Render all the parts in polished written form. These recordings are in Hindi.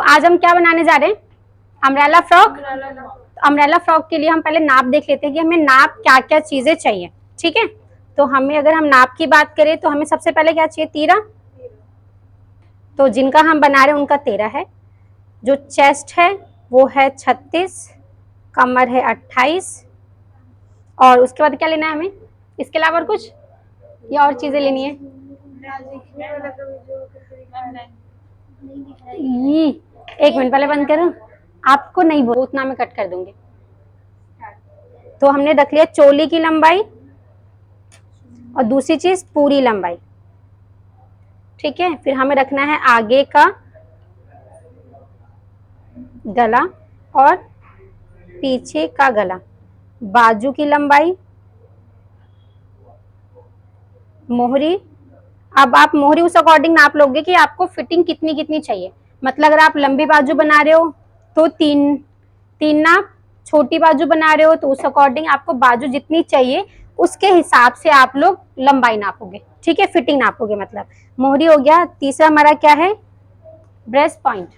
देखो आज हम क्या बनाने जा रहे हैं, अम्ब्रेला फ्रॉक। अम्ब्रेला फ्रॉक के लिए हम पहले नाप देख लेते हैं कि हमें नाप क्या क्या चीजें चाहिए। ठीक है, तो हमें अगर हम नाप की बात करें तो हमें सबसे पहले क्या चाहिए, तीरा। तो जिनका हम बना रहे हैं उनका 13 है। जो चेस्ट है वो है 36, कमर है 28, और उसके बाद क्या लेना है हमें, इसके अलावा और कुछ या और चीजें लेनी है। ये एक मिनट पहले बंद करो, आपको नहीं बोल उतना मैं कट कर दूंगी। तो हमने रख लिया चोली की लंबाई और दूसरी चीज पूरी लंबाई। ठीक है, फिर हमें रखना है आगे का गला और पीछे का गला, बाजू की लंबाई, मोहरी। अब आप मोहरी उस अकॉर्डिंग नाप लोगे कि आपको फिटिंग कितनी कितनी चाहिए। मतलब अगर आप लंबी बाजू बना रहे हो तो तीन तीन नाप, छोटी बाजू बना रहे हो तो उस अकॉर्डिंग आपको बाजू जितनी चाहिए उसके हिसाब से आप लोग लंबाई नापोगे। ठीक है, फिटिंग नापोगे। मतलब मोहरी हो गया। तीसरा हमारा क्या है, ब्रेस्ट पॉइंट।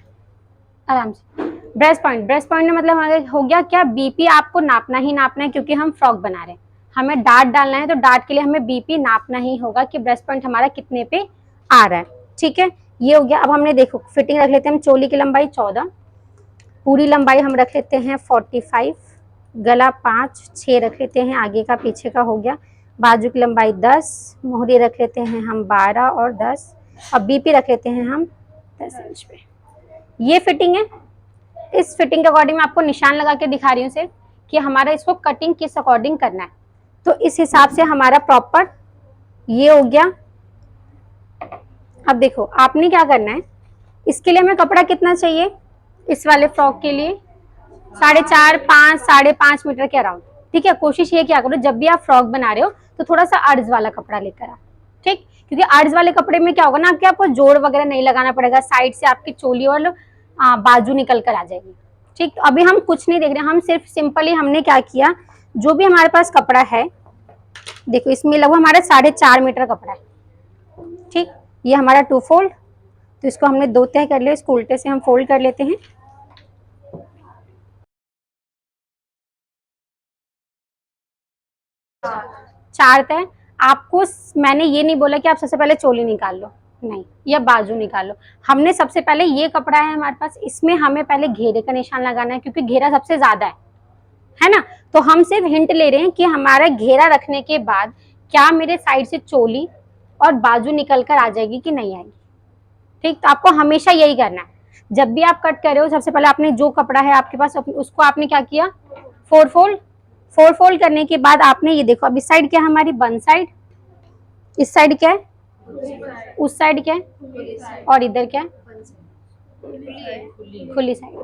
आराम से, ब्रेस्ट पॉइंट। ब्रेस्ट पॉइंट में मतलब हमारा हो गया क्या, बीपी आपको नापना ही नापना है क्योंकि हम फ्रॉक बना रहे हैं, हमें डार्ट डालना है तो डार्ट के लिए हमें बीपी नापना ही होगा कि ब्रेस्ट पॉइंट हमारा कितने पे आ रहा है। ठीक है, ये हो गया। अब हमने देखो फिटिंग रख लेते हैं हम, चोली की लंबाई 14, पूरी लंबाई हम रख लेते हैं 45, गला 5, 6 रख लेते हैं, आगे का पीछे का हो गया, बाजू की लंबाई 10, मोहरी रख लेते हैं हम 12 और 10, और बीपी रख लेते हैं हम 10 इंच पे। ये फिटिंग है। इस फिटिंग के अकॉर्डिंग मैं आपको निशान लगा के दिखा रही हूँ सिर्फ कि हमारा इसको कटिंग किस अकॉर्डिंग करना है। तो इस हिसाब से हमारा प्रॉपर ये हो गया। अब देखो आपने क्या करना है, इसके लिए हमें कपड़ा कितना चाहिए, इस वाले फ्रॉक के लिए 4.5 5 5.5 मीटर के अराउंड। ठीक है, कोशिश ये क्या करो जब भी आप फ्रॉक बना रहे हो तो थोड़ा सा अर्ज वाला कपड़ा लेकर आओ। ठीक, क्योंकि अर्ज वाले कपड़े में क्या होगा ना, आपको जोड़ वगैरह नहीं लगाना पड़ेगा, साइड से आपकी चोली और बाजू निकल कर आ जाएगी। ठीक, तो अभी हम कुछ नहीं देख रहे, हम सिर्फ सिंपली हमने क्या किया, जो भी हमारे पास कपड़ा है, देखो इसमें लगभग हमारा 4.5 मीटर कपड़ा है। ठीक, ये हमारा 2 फोल्ड, तो इसको हमने 2 तह कर लिया, इसको उल्टे से हम फोल्ड कर लेते हैं। चार तय। आपको मैंने ये नहीं बोला कि आप सबसे पहले चोली निकाल लो, नहीं, या बाजू निकाल लो। हमने सबसे पहले ये कपड़ा है हमारे पास, इसमें हमें पहले घेरे का निशान लगाना है क्योंकि घेरा सबसे ज्यादा है ना। तो हम सिर्फ हिंट ले रहे हैं कि हमारा घेरा रखने के बाद क्या मेरे साइड से चोली और बाजू निकल कर आ जाएगी कि नहीं आएगी। ठीक, तो आपको हमेशा यही करना है। जब भी आप कट कर रहे हो सबसे पहले आपने जो कपड़ा है आपके पास उसको आपने क्या किया, 4 फोल्ड करने के बाद आपने ये देखो, अब इस साइड क्या है हमारी, बंद साइड, इस साइड क्या है, उस साइड क्या है, और इधर क्या है, खुली साइड।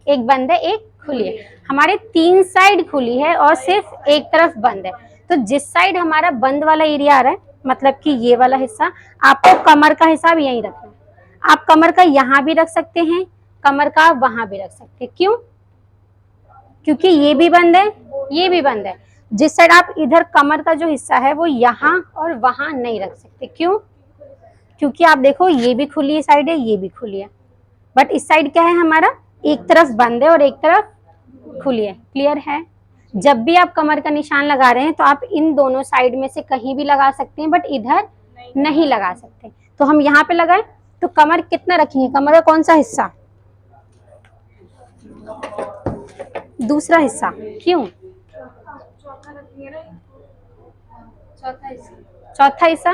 एक बंद है एक खुली है, हमारे 3 साइड खुली है और सिर्फ एक तरफ बंद है। तो जिस साइड हमारा बंद वाला एरिया आ रहा है, मतलब कि ये वाला हिस्सा, आपको कमर का हिसाब यही रखना है। आप कमर का यहाँ भी रख सकते हैं, कमर का वहां भी रख सकते हैं। क्यों, क्योंकि ये भी बंद है ये भी बंद है। जिस साइड आप इधर कमर का जो हिस्सा है वो यहाँ और वहां नहीं रख सकते। क्यों, क्योंकि आप देखो ये भी खुली साइड है, ये भी खुली है, बट इस साइड क्या है हमारा, एक तरफ बंद है और एक तरफ खुली है। क्लियर है। जब भी आप कमर का निशान लगा रहे हैं तो आप इन दोनों साइड में से कहीं भी लगा सकते हैं, बट इधर नहीं लगा सकते। तो हम यहाँ पे लगाए तो कमर कितना रखेंगे, कमर का कौन सा हिस्सा, दूसरा हिस्सा। क्यों, चौथा हिस्सा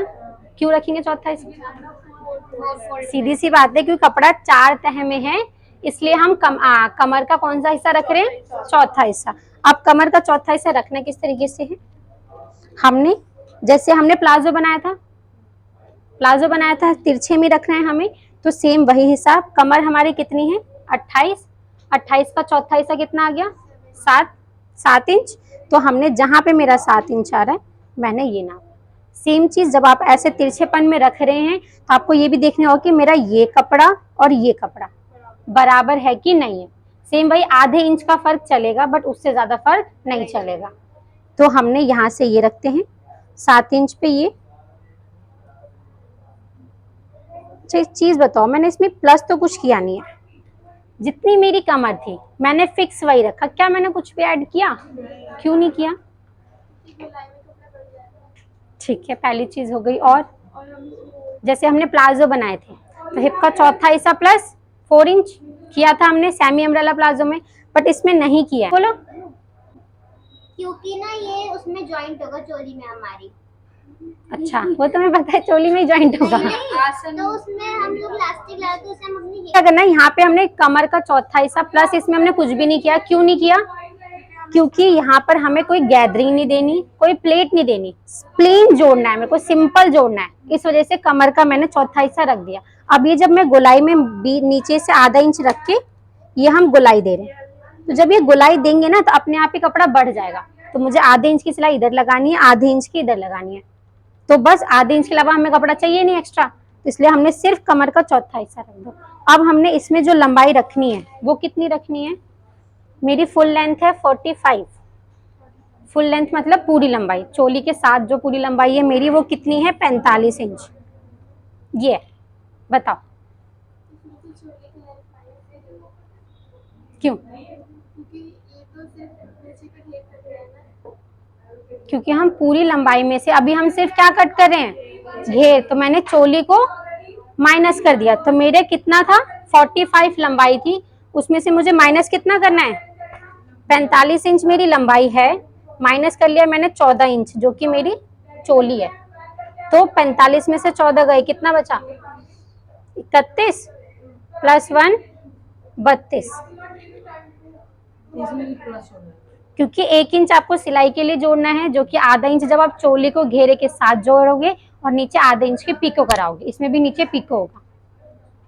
क्यों रखेंगे, चौथा हिस्सा सीधी सी बात है क्योंकि कपड़ा 4 तह में है, इसलिए हम कमर का कौन सा हिस्सा रख रहे हैं, चौथा हिस्सा। अब कमर का चौथा हिस्सा रखना किस तरीके से है, हमने जैसे हमने प्लाजो बनाया था तिरछे में रखना है हमें, तो सेम वही हिसाब। कमर हमारी कितनी है 28, 28 का चौथा हिस्सा कितना आ गया, 7 इंच। तो हमने जहां पे मेरा 7 इंच आ रहा है मैंने ये नाप। सेम चीज जब आप ऐसे तिरछेपन में रख रहे हैं तो आपको ये भी देखना होगा कि मेरा ये कपड़ा और ये कपड़ा बराबर है कि नहीं है। सेम वही आधे इंच का फर्क चलेगा, बट उससे ज्यादा फर्क नहीं चलेगा। तो हमने यहाँ से ये रखते हैं 7 इंच पे ये। चीज बताओ, मैंने इसमें प्लस तो कुछ किया नहीं है, जितनी मेरी कमर थी मैंने फिक्स वही रखा। क्या मैंने कुछ भी ऐड किया? क्यों नहीं किया? ठीक है, पहली चीज हो गई। और जैसे हमने प्लाजो बनाए थे तो हिप का चौथा हिस्सा प्लस 4 इंच किया था हमने सेमी अम्ब्रेला प्लाजो में, बट इसमें नहीं किया है। बोलो। क्योंकि ना ये उसमें ज्वाइंट होगा चोली में हमारी। अच्छा, वो तुम्हें पता है चोली में ही ज्वाइंट होगा। तो उसमें हम लोग इलास्टिक लगाते हैं, उसे हम अपनी क्या करना है, यहाँ पे हमने कमर का चौथा हिस्सा प्लस इसमें हमने कुछ भी नहीं किया। क्यों नहीं किया? क्योंकि यहाँ पर हमें कोई गैदरिंग नहीं देनी, कोई प्लेट नहीं देनी, प्लेन जोड़ना है मेरे को, सिंपल जोड़ना है। इस वजह से कमर का मैंने चौथा हिस्सा रख दिया। अब ये जब मैं गोलाई में नीचे से आधा इंच रख के ये हम गोलाई दे रहे हैं, तो जब ये गोलाई देंगे ना तो अपने आप ही कपड़ा बढ़ जाएगा। तो मुझे आधे इंच की सिलाई इधर लगानी है, आधे इंच की इधर लगानी है, तो बस आधे इंच के अलावा हमें कपड़ा चाहिए नहीं एक्स्ट्रा, तो इसलिए हमने सिर्फ कमर का चौथा हिस्सा रख दो। अब हमने इसमें जो लंबाई रखनी है वो कितनी रखनी है? मेरी फुल लेंथ है 45। फुल लेंथ मतलब पूरी लंबाई, चोली के साथ जो पूरी लंबाई है मेरी वो कितनी है? 45 इंच। ये बताओ क्यों? क्योंकि हम पूरी लंबाई में से अभी हम सिर्फ क्या कट कर रहे हैं? घेर। तो मैंने चोली को माइनस कर दिया, तो मेरे कितना था? 45 लंबाई थी, उसमें से मुझे माइनस कितना करना है? 45 इंच मेरी लंबाई है, माइनस कर लिया मैंने 14 इंच जो कि मेरी चोली है। तो 45 में से 14 गए, कितना बचा? 31 प्लस 1 32। क्योंकि 1 इंच आपको सिलाई के लिए जोड़ना है, जो कि आधा इंच जब आप चोली को घेरे के साथ जोड़ोगे और नीचे आधे इंच की पिको कराओगे, इसमें भी नीचे पिको होगा,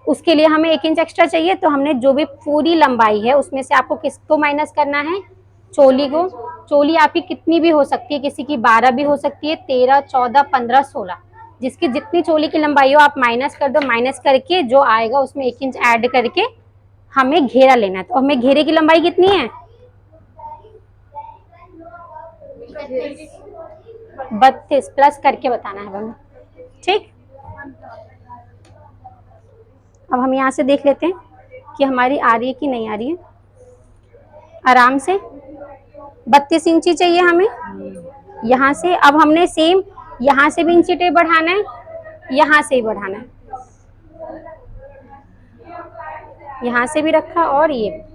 उसके लिए हमें 1 इंच एक्स्ट्रा चाहिए। तो हमने जो भी पूरी लंबाई है उसमें से आपको किसको माइनस करना है? चोली को। चोली आपकी कितनी भी हो सकती है, किसी की 12 भी हो सकती है, 13, 14, 15, 16, जिसकी जितनी चोली की लंबाई हो आप माइनस कर दो। माइनस करके जो आएगा उसमें 1 इंच ऐड करके हमें घेरा लेना है। तो हमें घेरे की लंबाई कितनी है? 32 प्लस करके बताना है हमें, ठीक। अब हम यहाँ से देख लेते हैं कि हमारी आ रही है कि नहीं आ रही है। आराम से 32 इंची चाहिए हमें यहाँ से। अब हमने सेम यहाँ से भी इंची टेप बढ़ाना है, यहाँ से भी बढ़ाना है, यहाँ से भी रखा और ये भी।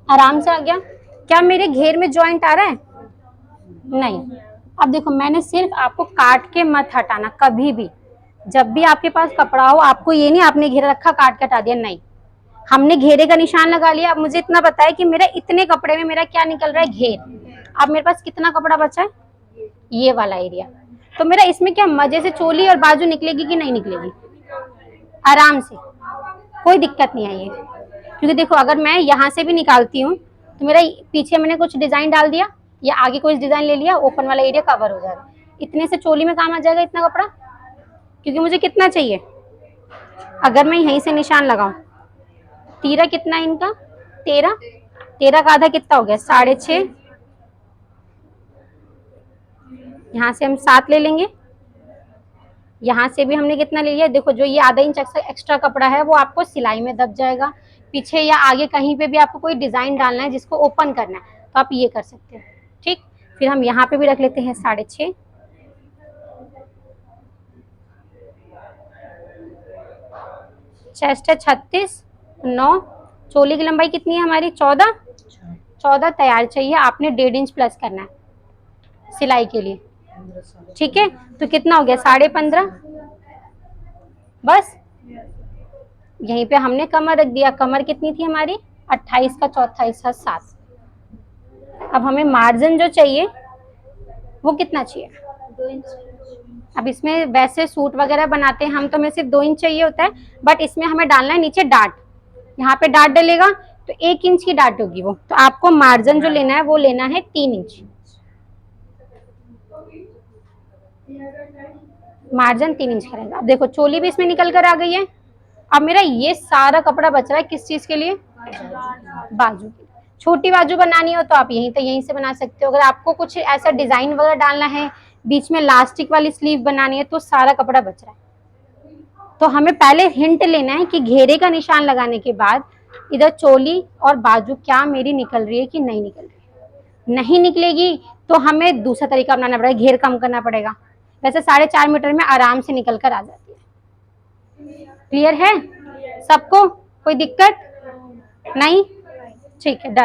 आराम से आ गया। क्या मेरे घेर में जॉइंट आ रहा है? नहीं। अब देखो, मैंने सिर्फ आपको काट के मत हटाना कभी भी। जब भी आपके पास कपड़ा हो, आपको ये नहीं आपने घेरा रखा काट के हटा दिया, नहीं। हमने घेरे का निशान लगा लिया। अब मुझे इतना पता है कि मेरा इतने कपड़े में मेरा क्या निकल रहा है? घेर। अब मेरे पास कितना कपड़ा बचा है? ये वाला एरिया। तो मेरा इसमें क्या मजे से चोली और बाजू निकलेगी कि नहीं निकलेगी? आराम से, कोई दिक्कत नहीं है ये। क्योंकि देखो, अगर मैं यहाँ से भी निकालती हूँ तो मेरा पीछे मैंने कुछ डिजाइन डाल दिया या आगे कुछ डिजाइन ले लिया, ओपन वाला एरिया कवर हो जाएगा। इतने से चोली में काम आ जाएगा इतना कपड़ा। क्योंकि मुझे कितना चाहिए? अगर मैं यहीं से निशान लगाऊं, तीरा कितना है इनका? 13। 13 का आधा कितना हो गया? 6.5। यहाँ से हम 7 ले लेंगे। यहाँ से भी हमने कितना ले लिया? देखो, जो ये आधा इंच एक्स्ट्रा कपड़ा है वो आपको सिलाई में दब जाएगा। पीछे या आगे कहीं पे भी आपको कोई डिजाइन डालना है जिसको ओपन करना है तो आप ये कर सकते हो, ठीक। फिर हम यहाँ पे भी रख लेते हैं 6.5। चेस्ट है 36, 9। चोली की लंबाई कितनी है हमारी? 14। 14 तैयार चाहिए, आपने 1.5 इंच प्लस करना है सिलाई के लिए, ठीक है। तो कितना हो गया? 15.5। बस यहीं पे हमने कमर रख दिया। कमर कितनी थी हमारी? 28 का चौथा हिस्सा 7। अब हमें मार्जिन जो चाहिए वो कितना चाहिए? 2 इंच। अब इसमें वैसे सूट वगैरह बनाते हैं हम तो हमें सिर्फ 2 इंच चाहिए होता है, बट इसमें हमें डालना है नीचे डार्ट। यहाँ पे डार्ट डलेगा तो 1 इंच की डार्ट होगी वो। तो आपको मार्जिन जो लेना है वो लेना है 3 इंच। मार्जिन 3 इंच का रहेगा। अब देखो, चोली भी इसमें निकल कर आ गई है। अब मेरा ये सारा कपड़ा बच रहा है किस चीज के लिए? बाजू के। छोटी बाजू बनानी हो तो आप यहीं से बना सकते हो। अगर आपको कुछ ऐसा डिजाइन वगैरह डालना है, बीच में लास्टिक वाली स्लीव बनानी है, तो सारा कपड़ा बच रहा है। तो हमें पहले हिंट लेना है कि घेरे का निशान लगाने के बाद इधर चोली और बाजू क्या मेरी निकल रही है कि नहीं निकल रही है। नहीं निकलेगी तो हमें दूसरा तरीका अपनाना पड़ेगा, घेर कम करना पड़ेगा। वैसे 4.5 मीटर में आराम से निकल कर आ जाती है। क्लियर है सबको? कोई दिक्कत नहीं? ठीक है, डन।